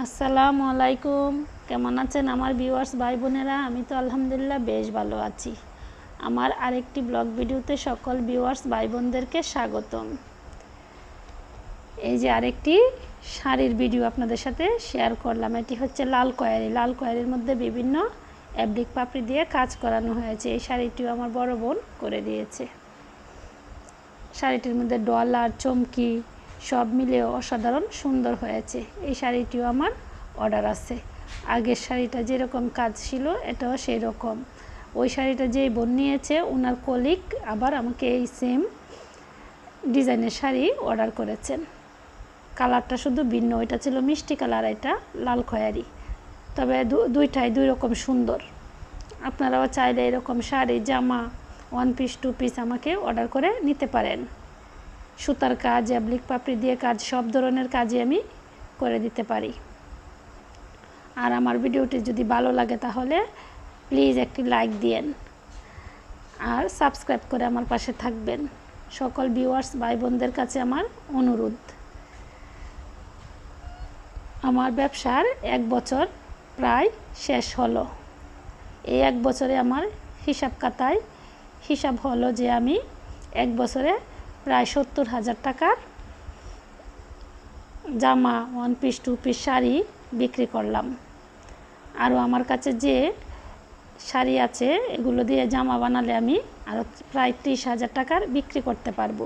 আসসালামু আলাইকুম। কেমন আছেন আমার ভিউয়ার্স ভাই বোনেরা? আমি তো আলহামদুলিল্লাহ বেশ ভালো আছি। আমার আরেকটি ব্লগ ভিডিওতে সকল ভিউয়ার্স ভাই বোনদেরকে স্বাগতম। এই যে আরেকটি শাড়ির ভিডিও আপনাদের সাথে শেয়ার করলাম। এটি হচ্ছে লাল কয়ারির মধ্যে বিভিন্ন অ্যাপ্লিক পাপড়ি দিয়ে কাজ করানো হয়েছে। এই শাড়িটিও আমার বড় বোন করে দিয়েছে। শাড়িটির মধ্যে ডলার চমকি সব মিলে অসাধারণ সুন্দর হয়েছে। এই শাড়িটিও আমার অর্ডার আছে। আগের শাড়িটা যেরকম কাজ ছিল এটাও সেই রকম। ওই শাড়িটা যেই বোন নিয়েছে ওনার কলিগ আবার আমাকে এই সেম ডিজাইনের শাড়ি অর্ডার করেছেন। কালারটা শুধু ভিন্ন, ওইটা ছিল মিষ্টি কালার, এটা লাল খয়েরি। তবে দুইটাই দুই রকম সুন্দর। আপনারাও চাইলে এরকম শাড়ি জামা 1 পিস 2 পিস আমাকে অর্ডার করে নিতে পারেন। সুতার কাজ অ্যাপ্লিক পাপড়ি দিয়ে কাজ সব ধরনের কাজই আমি করে দিতে পারি। আর আমার ভিডিওটি যদি ভালো লাগে তাহলে প্লিজ একটি লাইক দিয়েন আর সাবস্ক্রাইব করে আমার পাশে থাকবেন। সকল ভিউয়ার্স ভাই বোনদের কাছে আমার অনুরোধ। আমার ব্যবসার 1 বছর প্রায় শেষ হলো। এই 1 বছরে আমার হিসাব খাতায় হিসাব হলো যে আমি 1 বছরে প্রায় 70,000 টাকার জামা 1 পিস 2 পিস শাড়ি বিক্রি করলাম। আরও আমার কাছে যে শাড়ি আছে এগুলো দিয়ে জামা বানালে আমি আরও প্রায় 30,000 টাকার বিক্রি করতে পারবো।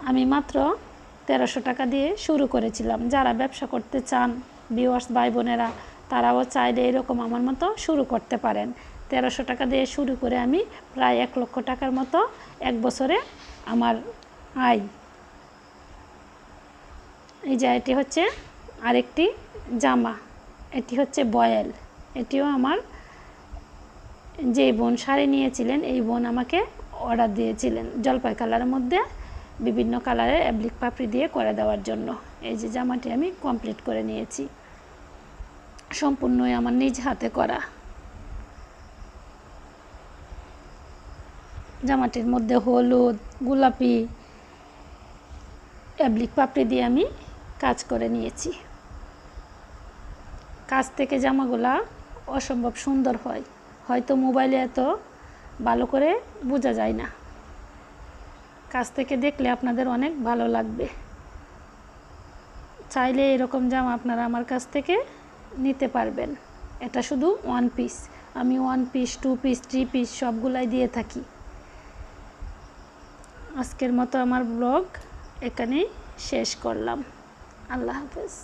আমি মাত্র 1300 টাকা দিয়ে শুরু করেছিলাম। যারা ব্যবসা করতে চান ভিউয়ার্স ভাই বোনেরা তারাও চাইলে এরকম আমার মতো শুরু করতে পারেন। 1300 টাকা দিয়ে শুরু করে আমি প্রায় 1 লক্ষ টাকার মতো 1 বছরে আমার আয়। এই যে এটি হচ্ছে আরেকটি জামা, এটি হচ্ছে বয়েল। এটিও আমার যে বোন শাড়ি নিয়েছিলেন এই বোন আমাকে অর্ডার দিয়েছিলেন জলপাই কালারের মধ্যে বিভিন্ন কালারের অ্যাপ্লিক পাপড়ি দিয়ে করে দেওয়ার জন্য। এই যে জামাটি আমি কমপ্লিট করে নিয়েছি, সম্পূর্ণই আমার নিজ হাতে করা। জামাটির মধ্যে হলুদ গোলাপি অ্যাপ্লিক পাপড়ি দিয়ে আমি কাজ করে নিয়েছি। কাছ থেকে জামাগুলা অসম্ভব সুন্দর হয়, হয়তো মোবাইলে এত ভালো করে বোঝা যায় না। কাছ থেকে দেখলে আপনাদের অনেক ভালো লাগবে। চাইলে এরকম জামা আপনারা আমার কাছ থেকে নিতে পারবেন। এটা শুধু 1 পিস, আমি 1 পিস 2 পিস 3 পিস সবগুলাই দিয়ে থাকি। আজকের মতো আমার ব্লগ এখানেই শেষ করলাম। আল্লাহ হাফেজ।